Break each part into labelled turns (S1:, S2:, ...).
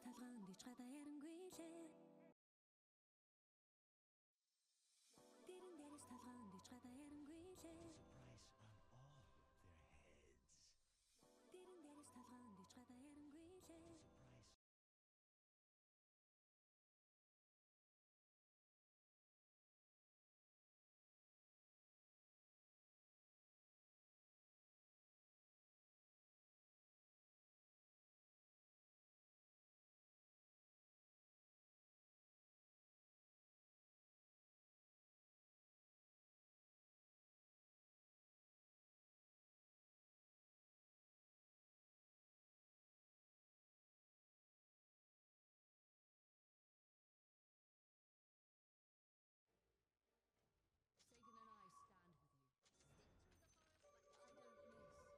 S1: толгойн дичгата ярангүй лээ. Дэрэн дээрс толгойн дичгата ярангүй лээ.
S2: Price on all their heads.
S1: Дэрэн дээрс толгойн дичгата ярангүй лээ.
S2: Price.
S3: Satan and I stand with you.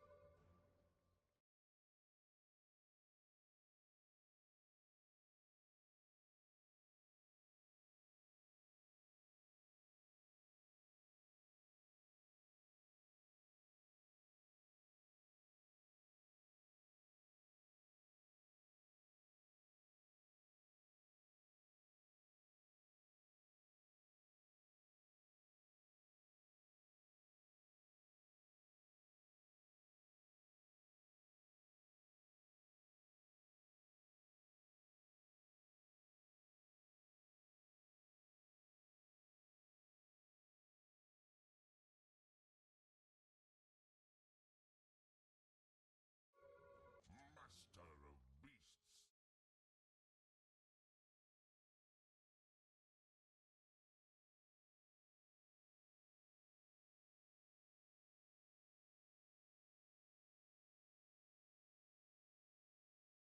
S3: I don't miss.
S4: Master of beasts.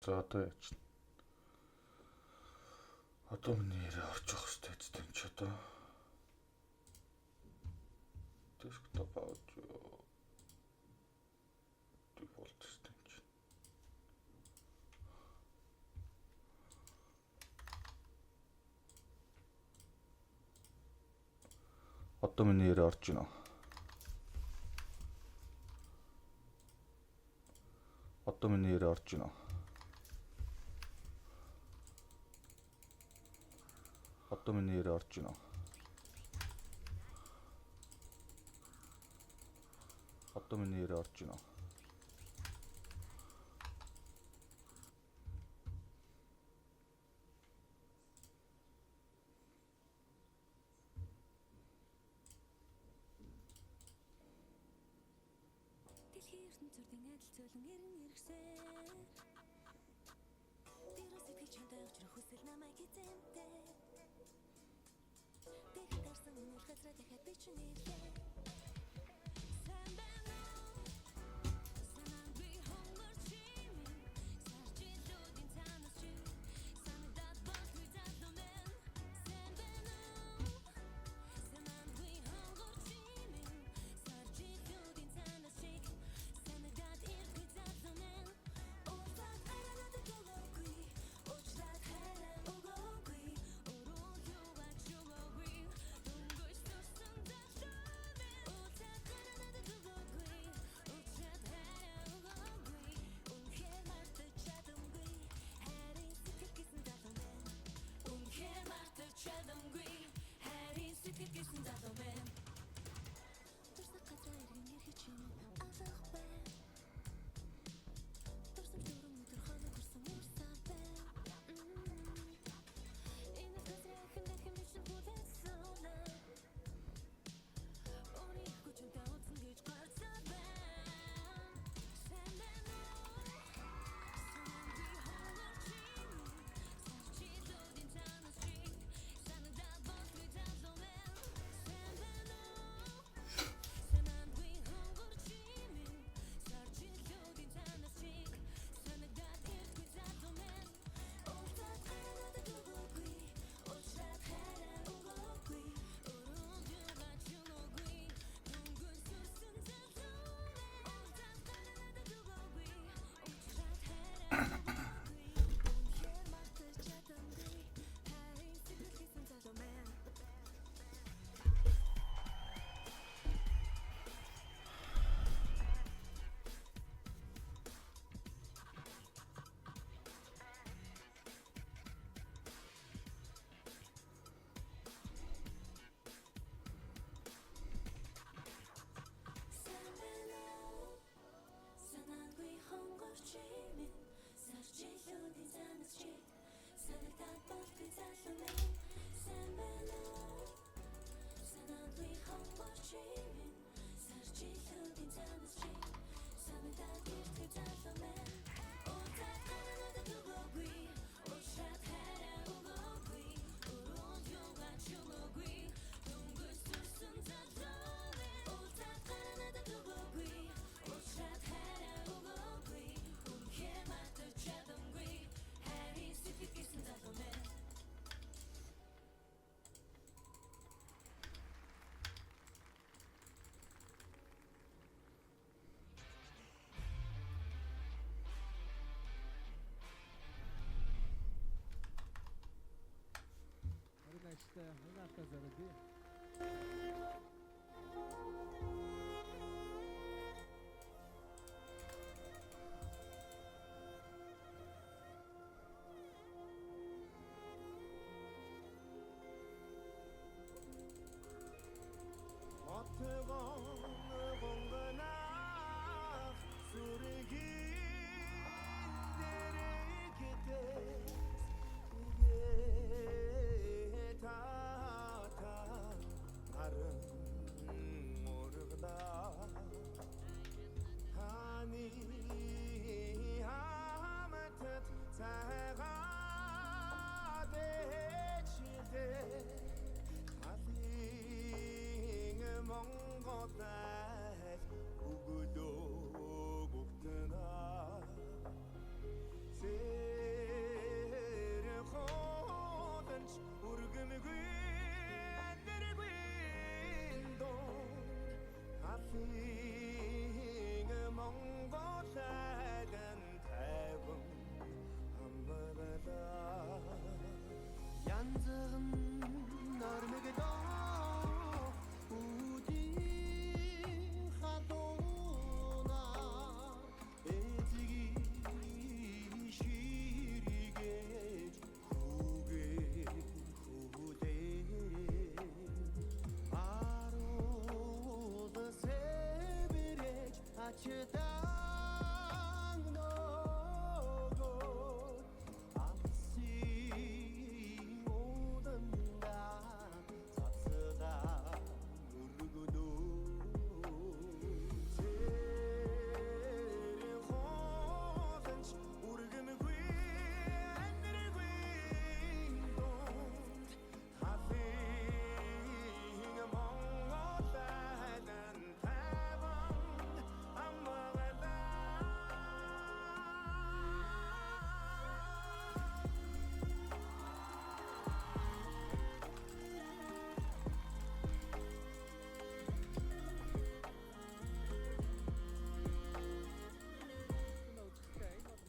S5: За одоо яач. Одоо миний яриа орж явах хэрэгтэй ч тийм ч одоо. Desktop audio default system ч. Одоо миний яриа орж байна. Одоо миний яриа орж байна. Одоо миний яриа орж байна. Одоо миний яриа орж байна.
S1: Дэлхийн ертөнцийн адил цөөлөн эрен иргсээр. Дэрос сэтгэж чантай өчрөх хүсэл намайг эзэмтэй. Тэгэхэд дарсан үнэр газраа дахиад би ч нийлээ. Сайн байна уу? Санаанд би хонгор чимээ. Саржилуудын танаас чи санагдаад болгүй залуумэн. Сайн байна уу? Санаанд би хонгор чимээ. Саржилуудын танаас чи санагдаад иргүй залуумэн. Уусаад аралаад өгөөгүй. Уучраад хайраа өгөөгүй. Өрөө юугаач өгөөгүй. Дөнгөж төрсөн залуумэн. Уусаад аралаад өгөөгүй.
S4: işte hızar kazandı.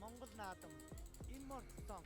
S4: Монгол наадам энэ мордсон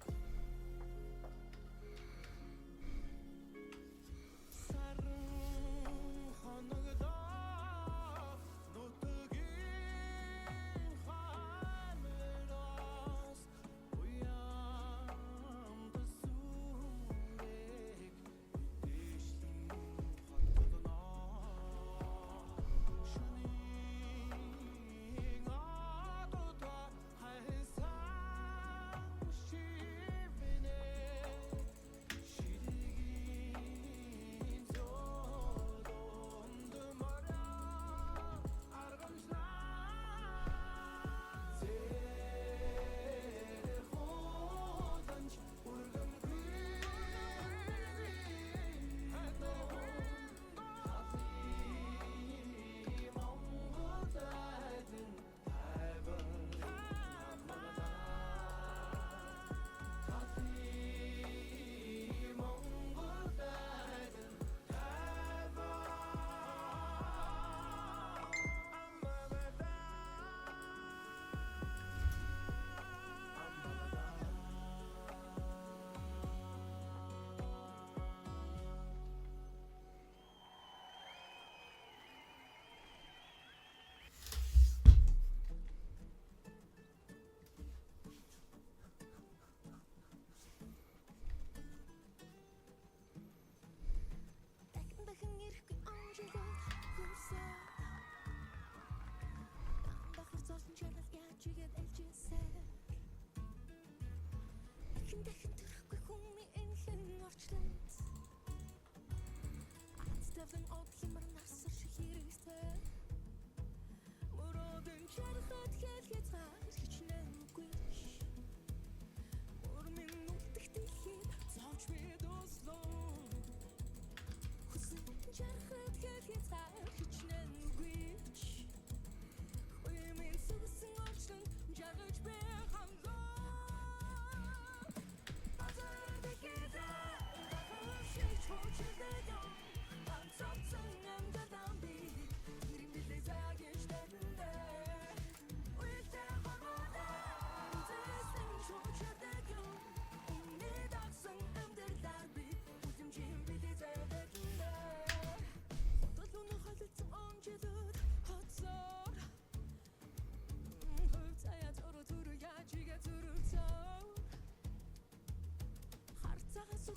S1: Үнэ дагсан амьдралаар би үзэмжийн бид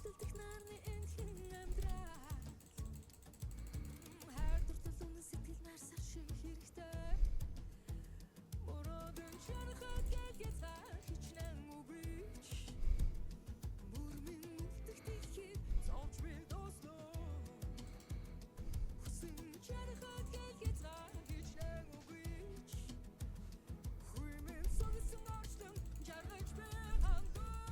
S1: Хүлээлтэх нарны энхэн амьдрал хайр дуртал үнэн сэтгэл нарсар шиг хэрэгтэй Мөрөөдөн чарахад гэлгээ цаар хичнээн үгүйч Бүр минь үлдэх дэлхийг зовж би досноо Хүсэн чарахад гэлгээ цаар хичнээн үгүйч Хүй минь согсон орчлон жаргаж би хандаа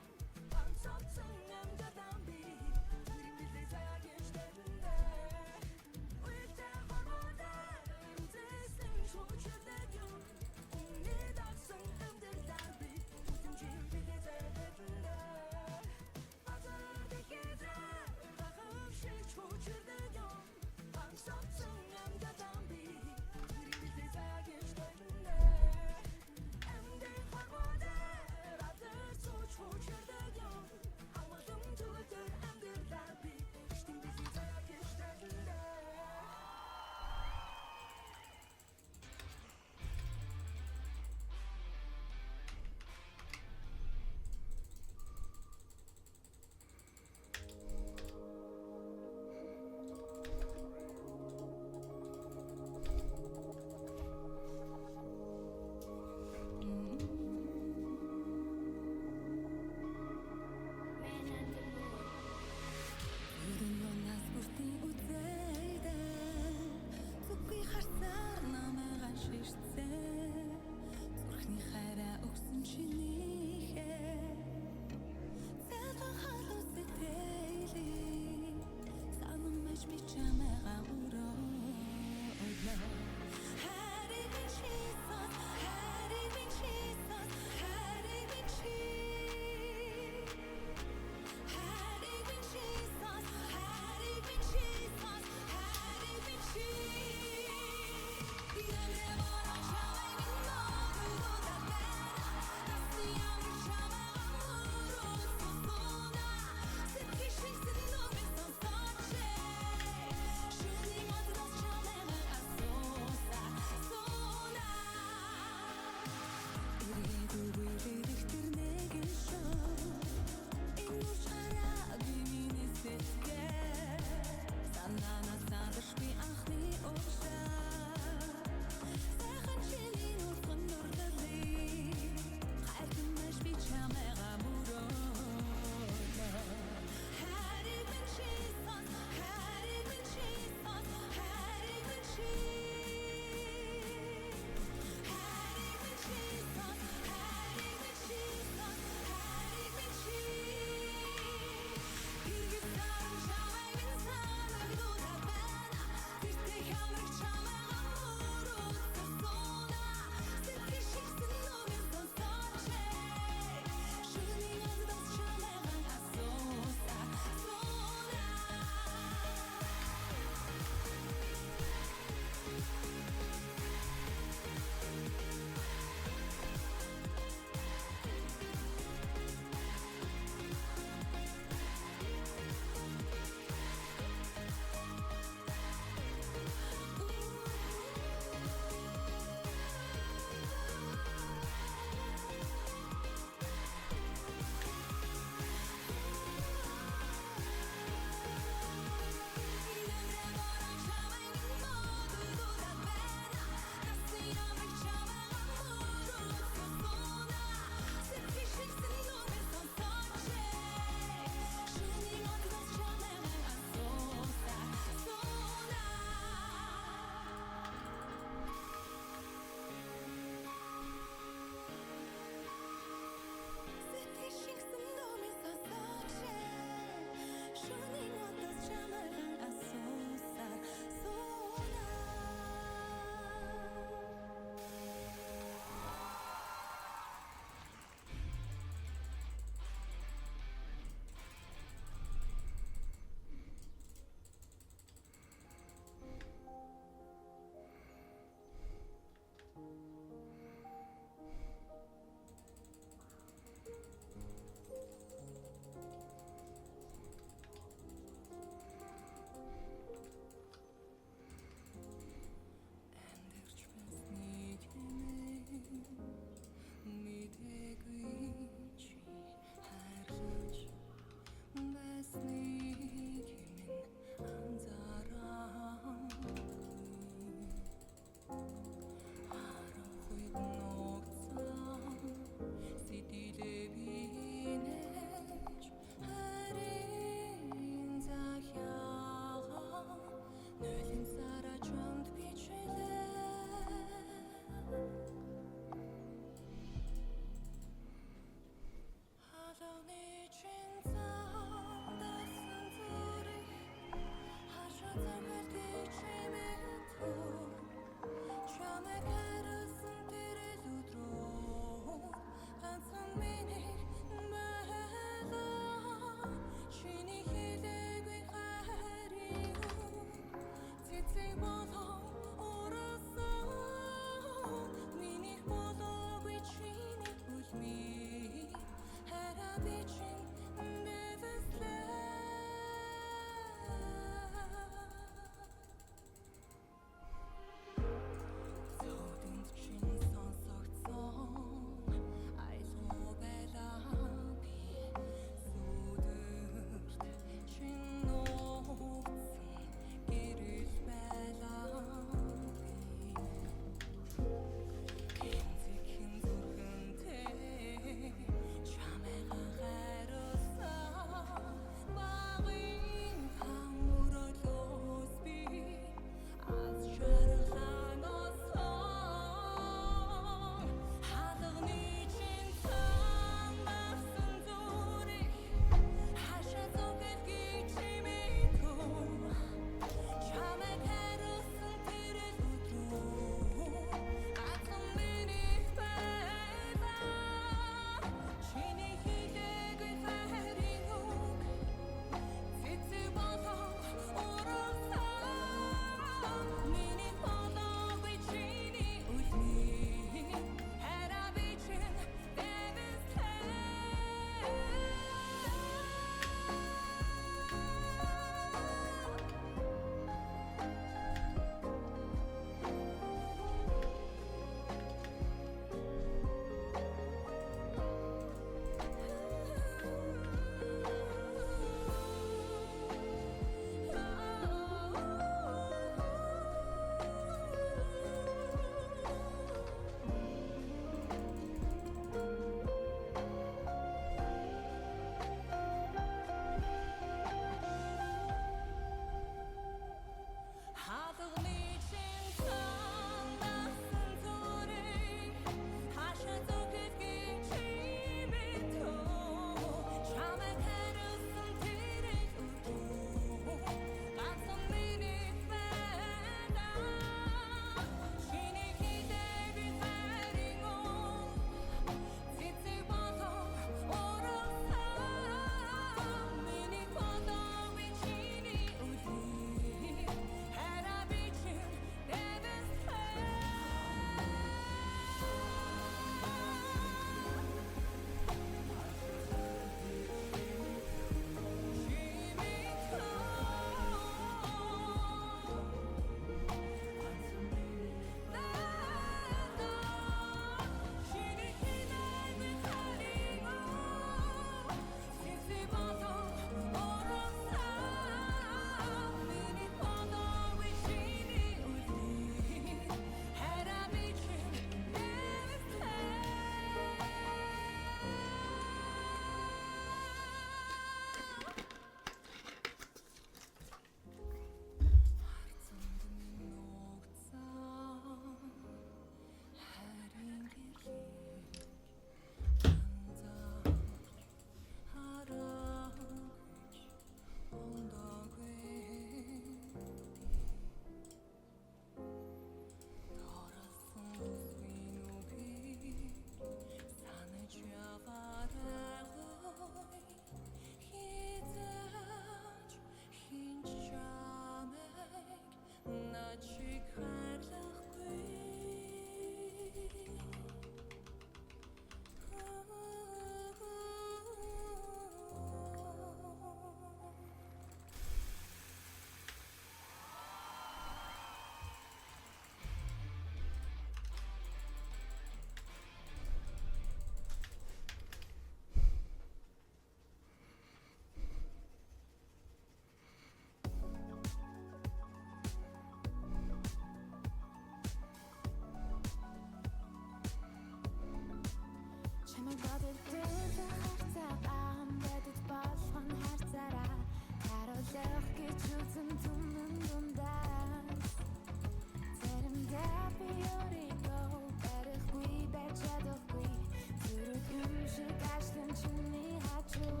S1: шиг ажлын чиний хажуу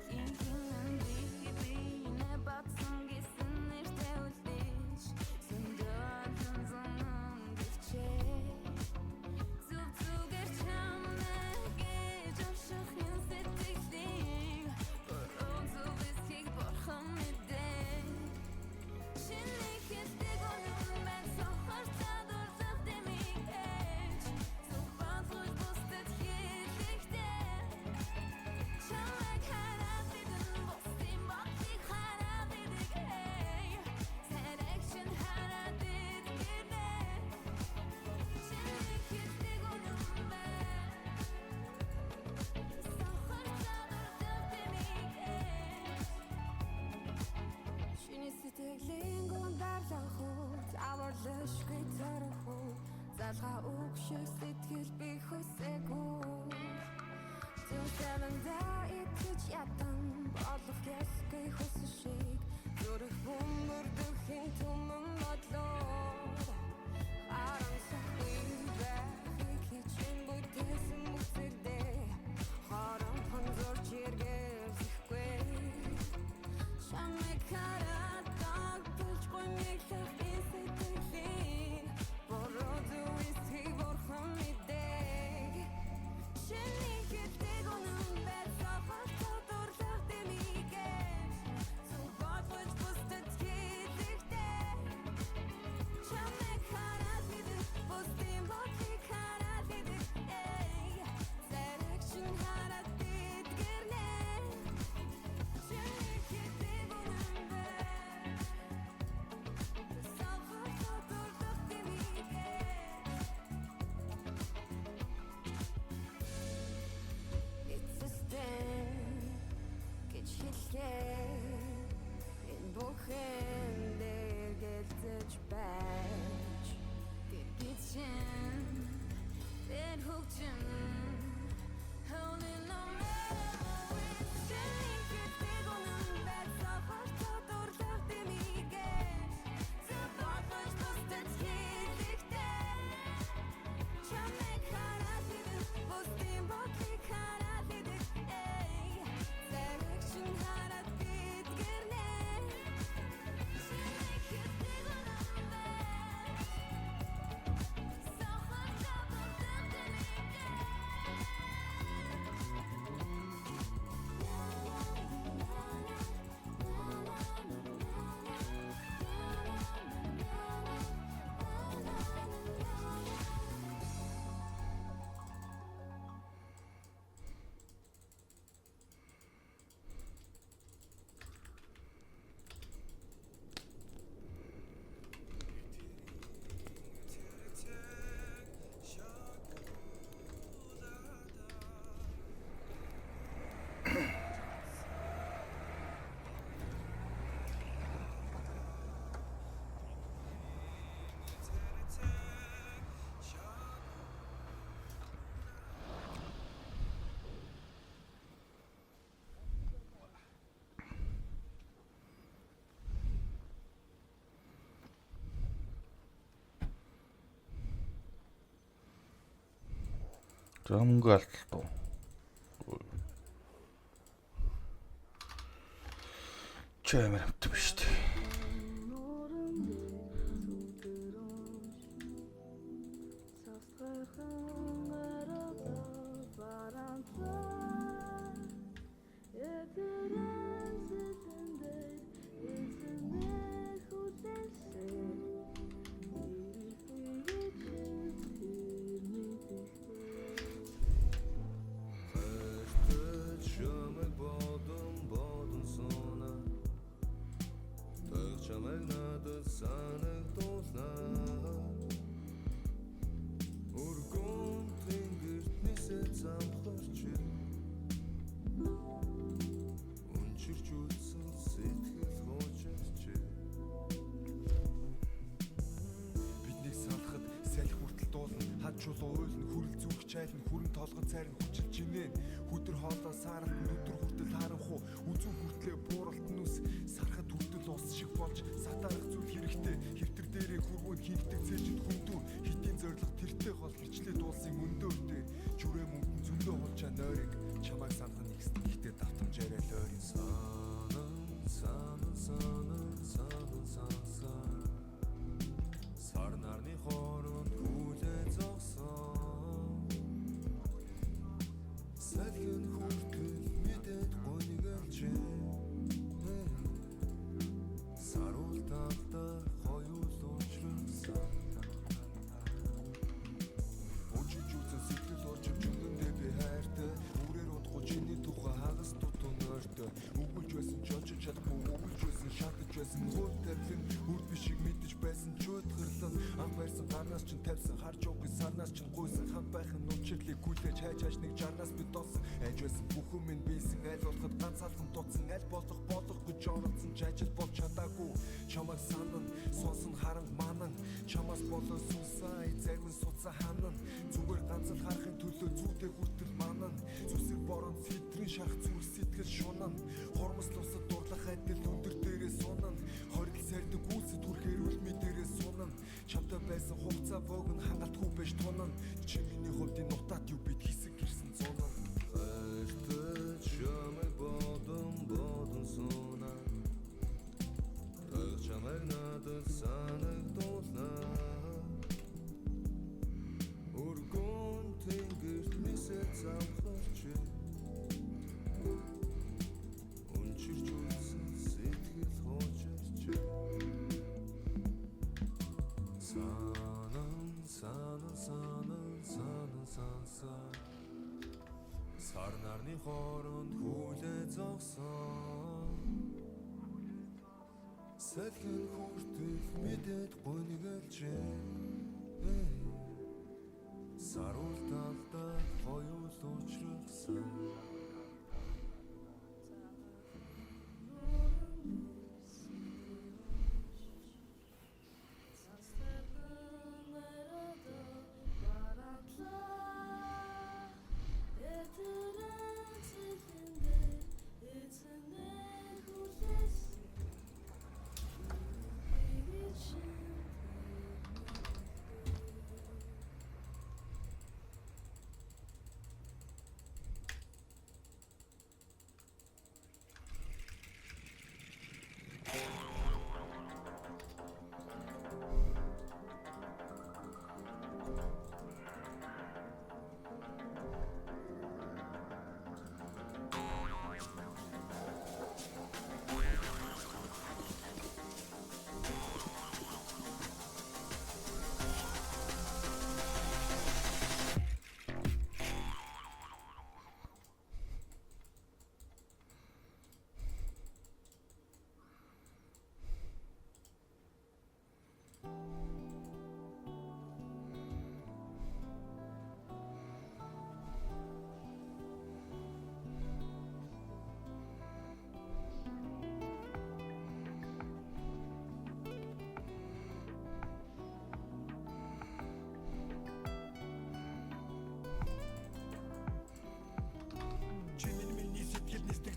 S1: хин би нэ батсан гэсэн нэртэй үлдээж зөндөө зан гэвчээ зүг зүгээр чамайг гэж авших юм сэтгэлийг бороо зүвэсхийг борхон мэдээ чиний хэлдэг өнөр мен сохор чадварлах дэмийг ээж зүбадлыг бусдад хэлэхдээ чамайг хараад бидэн бусдын бодлыг хараад идэг эй сэрэгшин хараад идэг чиний хэлдэг өнөр мен сохор чадварлах дэмийг ээж чиний сэтгэлийн гундарлах уу аварлашгүй тарах уу залгаа өгших сэтгэл би хүсээгүй зүсэлэндээ итгэж ятан болох ясгүй хүсэл шиг зүрх бөмбөрдөхийн түмэн бодлоо харамсахгүй байхыг хичээн бүтээсэн бүсэрдээ харамхан зорж эргэлзэхгүй чамайг хараад тагтулж гомьёолох энэ сэтгэлийн бороо зүвэсхийг борхон мэдээ чиний хэлдэг өнөр мен сохор чадварлах дэмийг зүбадлыг бусдад хэлэхдээ чамайг хараад бидэн бусдын бодлыг хараад идэг эй сэрэгшин хараад идгэрнэ чиний хэлдэг өнөр мен сохор чадварлах дэмийг эцэстэн гэж хэлээ энэ бүхэн дээр гэлзэж байж тэр бичин тэр хөгжин Holding on memories чиний хэлдэг өнөр мен сохор чадварлах дэмийг зүбадлыг бусдад хэлэхдээ чамайг хараад бидэн бусдын бодлыг хараад идэг эй сэрэгшин хараад идгэрнэ чиний хэлдэг өнөр мен сохор чадварлах дэмийг
S5: За мөнгө алдтал. Чамайг амт биш үү?
S6: Чайлн хүрэн толгой цайрын хүчил чинээ хүдэр хоолоо сааралт нүдэр хүртэл харанхуу үзүү хүртлээ бууралт нүс сархад хүртэл ус шиг болж сатарах зүйл хэрэгтэй хэвтэр дээрээ хүрвэн хийгдэг цээжид хүндүү хитийн зориг тэртээ гол хичлээ дуулсан өндөөтэй жүрээ мөнгөн чинь тавьсан харж уугүй сарнаас чинь гуйсан хамт байх нь учирлыг гүйлгэж хайж нэг жарнаас би доосон айж байсан бүхэн минь бийсэн аль болоход ганц алхам дутсан аль болох гэж оролцсон жажил болж чадаагүй чамайг санан сонсон харанг манан чамаас болон сүнсай зарим суцаа ханан зүгээр ганц л харахын төлөө зүйтэй хүртэл манан зүсэр борон сэтрэн шарах зүрх сэтгэл шунан хормос тусад дурлах адил өндөр дээрээ сунан хоригл сардаг үүсэд түрхээр үлми дээрээ сунан чамтай байсан хугацаа богн хангалтгүй байж тунан чи миний хувьд энэ утаад юу бид хийсэн гэрсэн зунан хайртай чамайг бодон сунан чамайг надад санагдуулнаа өргөн тэнгэрт мисэд замхарч өнчирч үлсэн сэтгэл хоочирч санан сар нарны хооронд хүлээ зогсон салхин хүртэл мэдээд гонёглжээ саруул талдаа хоёул уучрахсан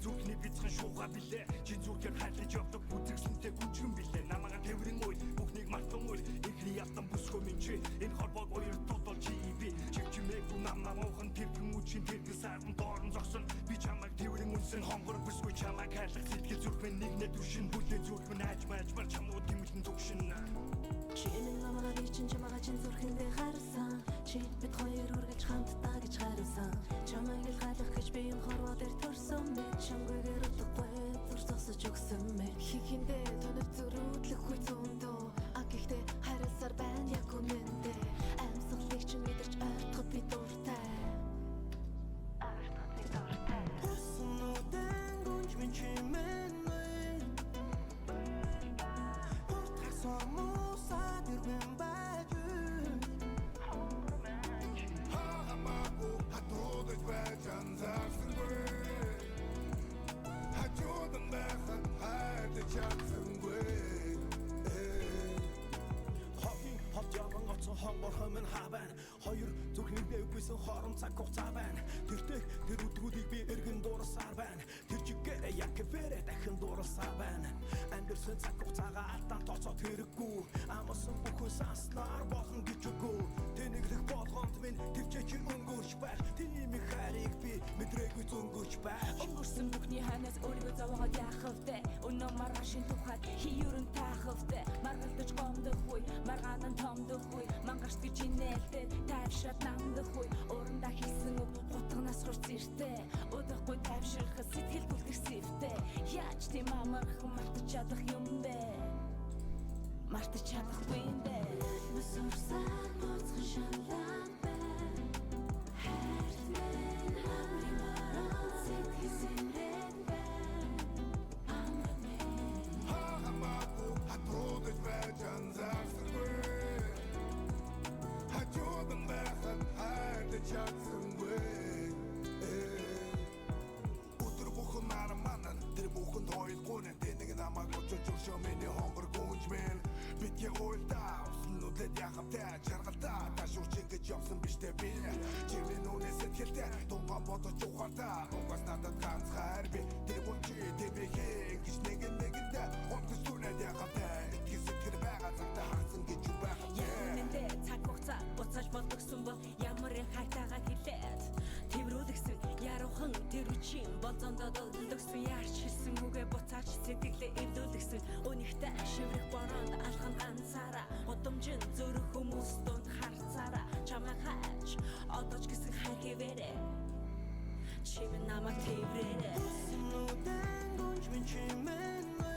S7: Зүрхний бяцхан шууга билээ чин зүрхээр хайлаж явдаг бүзэгсэнтэй гүнжгэн билээ намага тэрвэрэн үед бүхнийг мартсан үед ихний явдан бүсгүй минь чи энэ холбоог хоёр тотол чи би чивчмэг намаахан тэрхэн үчин тэрхэн сардан доорн зогсон би чамайг тэрвэрэн үнсэн хонгор бүсгүй чамайг хайлах сэтгэл зүрхэн нэгнэ түшин бүлээ зүрхэн ааж маажмар чамууд тэмэлэн зүгшин
S1: Чиний намайг би чин чамайг чин зүрхэндээ харсан чи бид хоёр үргэлж хамтдаа гэж хариусан чамайг л хайлах гэж би энэ хорвоо дээр төрсөн бэ чамгүйгээр утгагүй зүр зогсож өгсөн мэ хихэндээ тоног зөрүүдлэх үе зөндөө а гэхдээ харилсаар байна яг үнэндээ амьсгалыг чи мэдэрч ойртоход би дуртай
S7: Хүснүүдэн гүнж минь чимэн Уртгах сормусаа дэрвэн байж Хаагамаагүй хатуудаж байж анзаарсангүй Хажуудан байхад хайдаж чадсангүй Хогийн хот яван оцсон хонгор хомын хаван Хоёр зүрхний дэвгүйсэн хорон цаг хугацаа байна Тэртээ тэр өдрүүдийг би эргэн дуурсаар байна Тэр чигээрээ яг фэрэ дахин дуурсаар байна Ангэрсэн цаг хугацаагаа алдаан тооцоод хэрэггүй Амарсан бүхэн санснаар болно гэж үгүй Тэнэглэх болгонд минь тэрчээ чи өнгөрч байх Тийм их хайрыг би мэдрээгүй зөнгөж байх
S1: Өнгөрсөн бүхний ханаас өөрийгөө зовоогоод яах вэ Өнөө маргашин тухайд хийрэн таах вэ Маргалтаж гомдох үе маргаан томдох үе Мангаш гэж инээлтэй тайвшраад намдах үе Урандаа хийсэн үг хутганаас хурц иртэй Удахгүй тайвшрахад сэтгэл бүлдэх сэвтэй Яаж тийм амархан мартаж чадах юм бэ Мартаж чадахгүй юм бэ Mëсурсан моцхон шалан байна Хайрт минь хамрын баруун сэтгэл сэмрэн байна Амар минь
S7: Хаагамаагүй хатуудаж байж анзаарсангүй
S6: сайхан бодож ухаалтаа угаас надад ганцхаар би тэр бүлчи тэбэхээ гэж нэгэндээ онцгой сүнэд ягатай итгэс сэтгэл байгаа цагта хагсан гэж юу байх вэ
S1: Яамнэ цаг хугацаа буцааж болгосон бол ямар хайтаага хэлээд тэрүүлгсэн яруухан тэр үчийн болзондоо дөлдөгсөн яарч хэлсэн үгээ буцааж сэтгэлээ эвдүүлгсэн өнөхтэй шиврэх бороонд алхан ганцаараа удамжин зөрөх хүмүүс донд харцаараа чамаа хайж одоо ч гэсэн хайхивэрэ чимэн намайг тэрвэрэ
S7: Нүдэн гонч минь чимэн вэ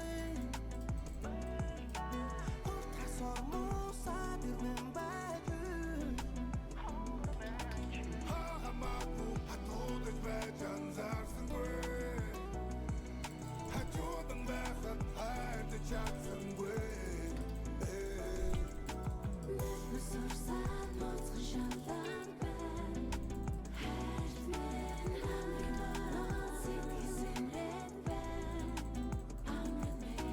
S7: Хуртасор мусаад ирмэн байгүй
S6: Хаагамаагүй хатуудаж байж анзаарсангүй Хажуудан байхад хайртай чадсангүй
S1: Нүсүрсаад моцхон шалаад байна Хайрт минь хамгийн баруун сэтгэсэнрэн байна Амрах минь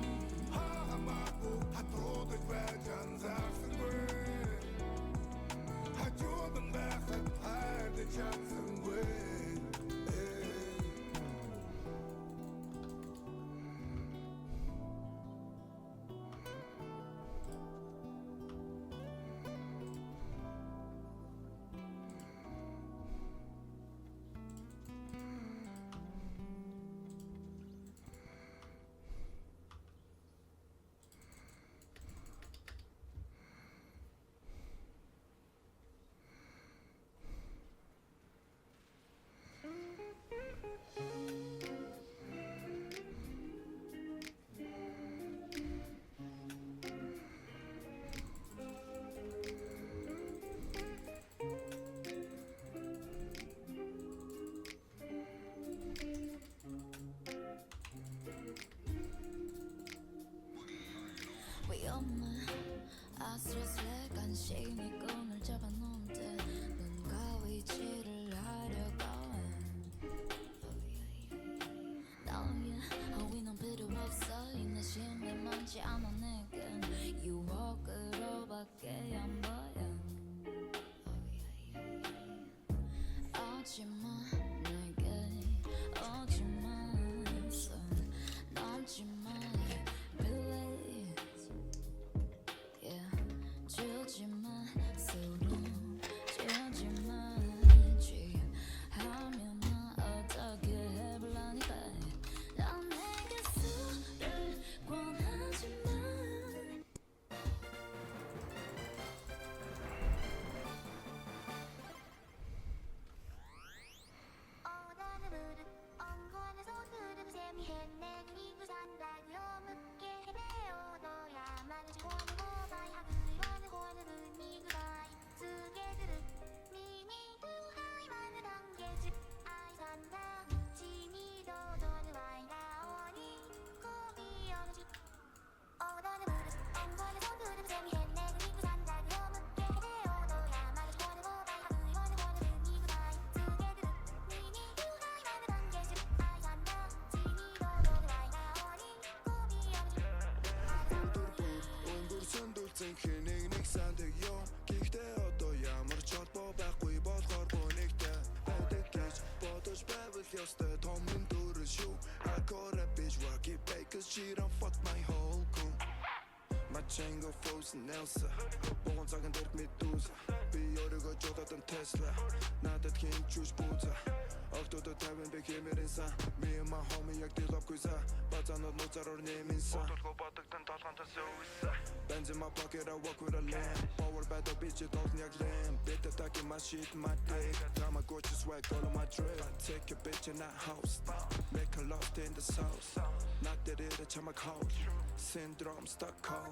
S6: Хаагамаагүй хатуудаж байж анзаарсангүй Хажуудан байхад хайртай чадсангүй
S8: 위험해 아슬아슬해 간신히 끈을 잡아놓은 듯 눈과 위치를 하려고 해 너의 허위는 필요 없어 이 내심에 많지 않아 내겐 유혹으로밖에 안 보여 오지마 내게 오지마 손 넘지마 Please Yeah 주지마 손 주지마 취하면 나 어떻게 해볼라니까 난 내게 술을 권하지마
S9: 어느 무릇 엉거에서 흐르는 셈이 햇내는 이구 산다고 묻게 해내어 너야만을 원하고 봐야 그리워는 원하는 이구다 쓰게들은 미니도 하이만을 안개지 아이 산다 지니도 너는 와이나 원이 고비 어느지 어느 무릇 엉거에서 흐르는 셈이 햇내는 이구 산다고 묻게 해내어 너야만을 원하고 봐야 그리워는 원하는 이구다 쓰게들은 미니도 하이만을 안개지 아이 산다 지니도 너는 와이나 원이 고비 어느지
S7: Өнгөр сөндүүлсэн хэнийг нэг сандаг юм Гэхдээ одоо ямар ч холбоо байхгүй болохоор бүнэгтэй байдаг гэж бодож байвал ёстой том юм дөрөв шүү I call that bitch Rocky Bay cause she done fucked my whole crew My chain go frozen Elsa Богон цагаан дэрх Medusa Би өөрийгөө жододан Tesla Надад хин чүш бууza Октодо 50 бэ хэмэрэн сан Me and my homie яг дэлавгүй са Базанууд нууцараар нэмэн сан Бодолгүй бодогдон толгоонтой сүүса Bands in my pocket I walk with a lamb Power by the bitch it должен як lamb Bit attacking my shit my dick Drama Gucci swag all on my drip I take a bitch in that house Make her lost in the sauce Not that it a 참아 cold Syndrome stuck cold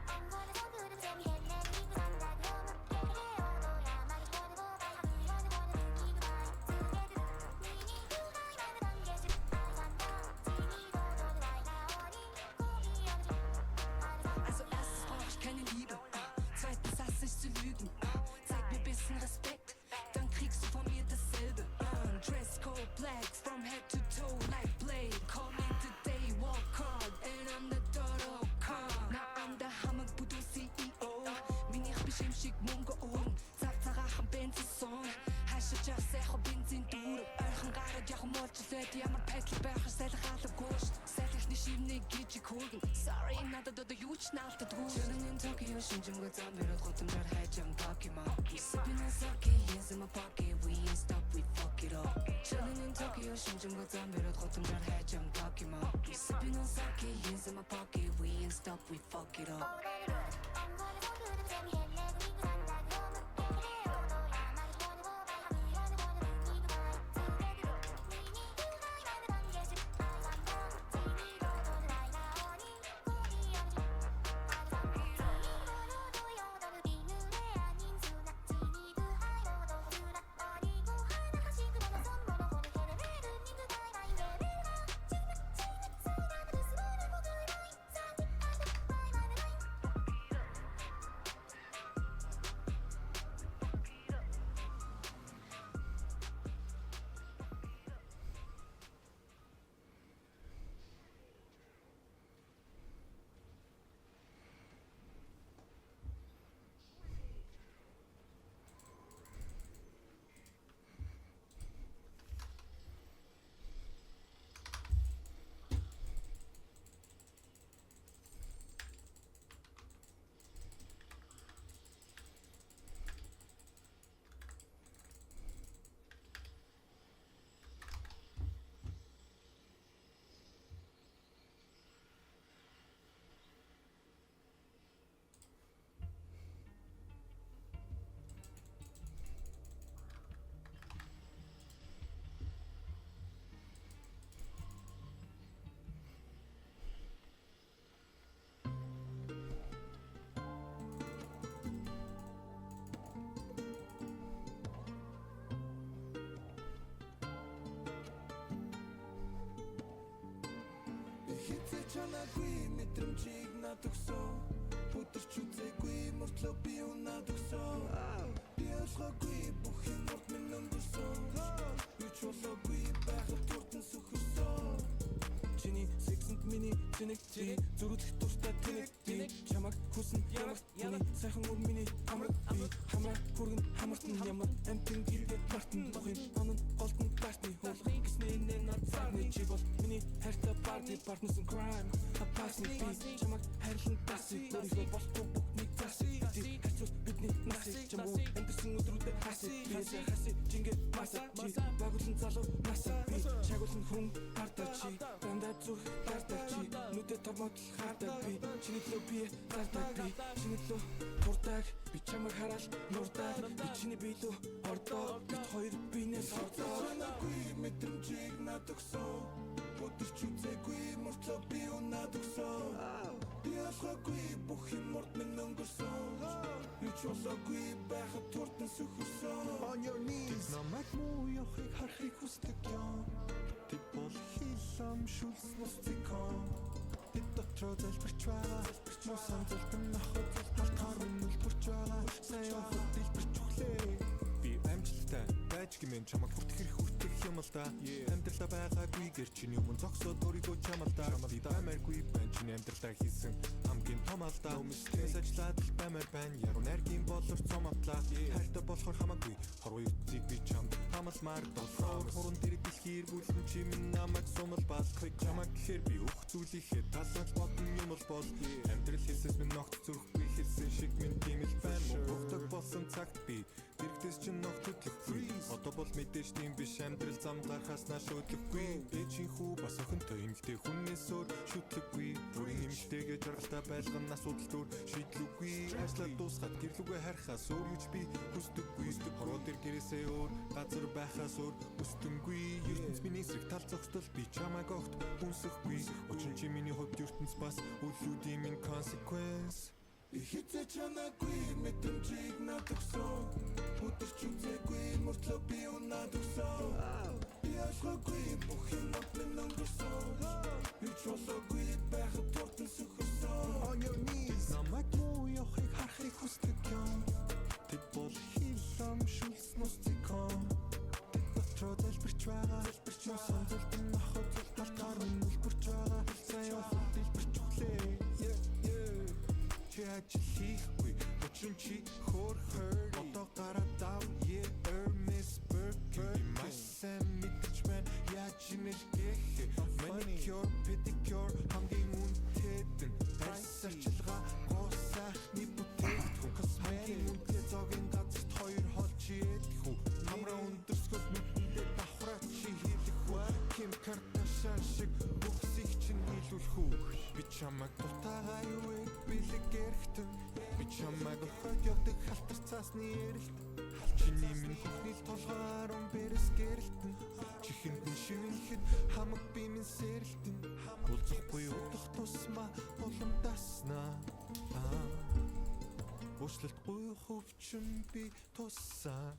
S9: 엉거에서 흐르는 셈이 햇내는 이구 산다고 묻게 해내어 너야만을 원하고 봐야 그리워는 원하는 이구다 쓰게들은 미니도 하이만을 안개지 아이 산다 지니도 너는 와이나 원이 고비 어느지
S1: Also erstes brauch ich keine Liebe, zweitens hasse ich zu lügen. Zeig mir bisschen Respekt, dann kriegst du von mir dasselbe. Dresscode black from head to toe like blade. Calling today walk hard and I'm the daughter of Khan. 나 안다 하면 부두 CEO. миний их биш юм шиг мөнгө өгөн. Цаг цагаахан бензин сон. Хашиж явсайхан бензин дүүрэг. Яг муулчлаад ямар пайсл байх сайл хаалгагүй шүү. Сайлхны шивний гэж хөргөн. Sorry надад одоо юу ч наалтдаггүй. Чөлөөний Токио шинжэнгөө зам бэрээд готомжаар хайжам Pokemon. Sipping sake is in my pocket. We ain't stop, we fuck it up. Chillin' in Tokyo, 신중과 담배로 고통잘 해점 Pokemon. Sipping on sake is in my pocket. We ain't stop, we fuck it up.
S7: Хитэ чанаагүй мэдрэмжийг над өгсөн. Өдөрч үзээгүй мөртлөө би унаад өгсөн. Би олгоогүй бүх юм урд минь өнгөрсөн. Юу ч болоогүй байхад туртан сүхэрсэн. Чиний сексэнд миний чинэг чи зүрх дуртай тэнэг чамаг хүсэн ямар хүний сайхан өр миний хамраг би хамраа хүргэн хамартан ямар амтэн гэдэг мартан бохын онон голтон ташны хуулах гэснээ нэ над цааны чи бол миний хайртай party partners in crime хапасны би чамаг хайрлан тасыг өөрийгөө болохгүй бүхнийг засыг би хайцуул бидний насыг чамуу амтсан өдрүүдэд хасыг би хасыг жингээ масаа чи багуулсан залуу масаа би чагуулсан хүн хартаа чи дандаа зүрх тартаа чи нүдэд тормоод хартаа би чиний лөө би тартаа би чиний лөө туртаг би чамаг хараад нуртаг би чиний биелүү ордоо бит хоёр бинээс ордоо санаагүй мэдрэмжийг над өгсөн өдөрч үзээгүй мөртлөө би унаад өгсөн би олгоогүй бүх юм урд минь өнгөрсөн юу ч болоогүй байхад туртан сүхэрсэн on your knees намайг муу явахыг харахыг хүсдэг юм тэд бол хилам шүлснэс зикон тэд дотроо залбирч байгаа муусан залбин нахад халтаар минь үлбэрч байгаа сайн явахад дэлбэрч өглөө би амжилттай байж гэмэн чамаг хүртэх хүртэх юм л да амьдралаа байгаагүй гэр чиний өмнө зогсоод өөрийгөө чамалдаа би баймааргүй байна чиний амьдралаа хийсэн хамгийн том алдаа өмсгээс ажиллаад л баймаар байна яруу найргийн боловч цомотлаа хайртай болохоор хамаагүй хорвоо ертийг би чамд хамалмаар долоо хурун дээр дэлхийр бүлэн чи минь намайг сумал балхыг чамаг гэхээр би өөх зүйлийнхээ талаас бодсон юм бол амьдрал хэлсээс минь ногт зүрхгүй хэлсэн шиг минь тийм л байна мөнхөг болсон цагт би дэрэгдэс чин ногт хөдлөхгүй одоо бол мэдээж тийм биш амьдрал зам гарахаас нааш өдлөхгүй ээжийн хүү бас охинтой эмэгтэй хүнээс өөр шүтлэггүй бүрийн эмэгтэйгээ жаргалтай байлган асуудал дөр шийдлүүгүй ажлаа дуусгаад гэрлүүгээ харахаас өөр юуч би хүсдэггүй хорвоо дээр гэрээсээ өөр газар байхаас өөр хүсдэггүй ертөнц миний эсрэг тал зогсдол би чамайг огт хүнсэхгүй учир чи миний хувьд ертөнц бас үлүүдийн минь consequence би хитэ чанаагүй мэдрэмжийг над өгсөн өдөрч үзээгүй мөртлөө би унаад өгсөн би олгоогүй бүх юм урд минь өнгөрсөн юу ч болоогүй байхад туртан сүхэрсэн on your knees намайг муу явахыг харахыг хүсдэг юм тэд бол хилам шүлснэс зикон тэд дотроо залбирч байгаа муусан залбин нахад халтаар минь үлбэрч байгаа сайн явахад дэлбэрч өглөө чи ажил хийхгүй өчрөн чи хөр одоо гараад дав Hermes Burger маш сайн мэдэж байна
S6: чамайг дутаагаа юу вэ бэлэг гэрхтэн би чамайг охид явдаг халтар цаасны эрэлт чиний минь хөхний толгоор бэрс гэрэлтэн чихэнд шивнэхэд хамаг би минь сэрэлтэн уулзахгүй удах тусмаа уламдаснаа уучлалтгүй хөвчөн би туссаа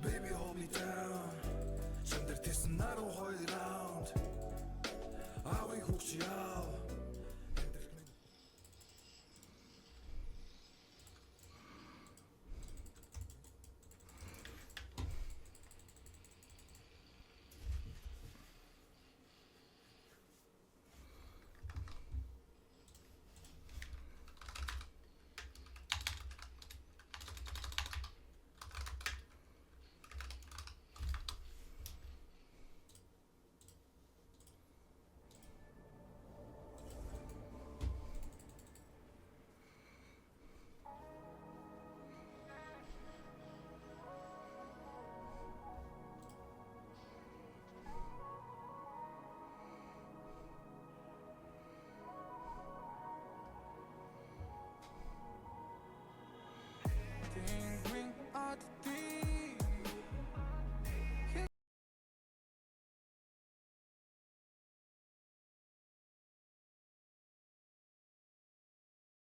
S7: Baby hold me down Чандэр тэсэн наруу хоёр раунд Авыг хөгч яав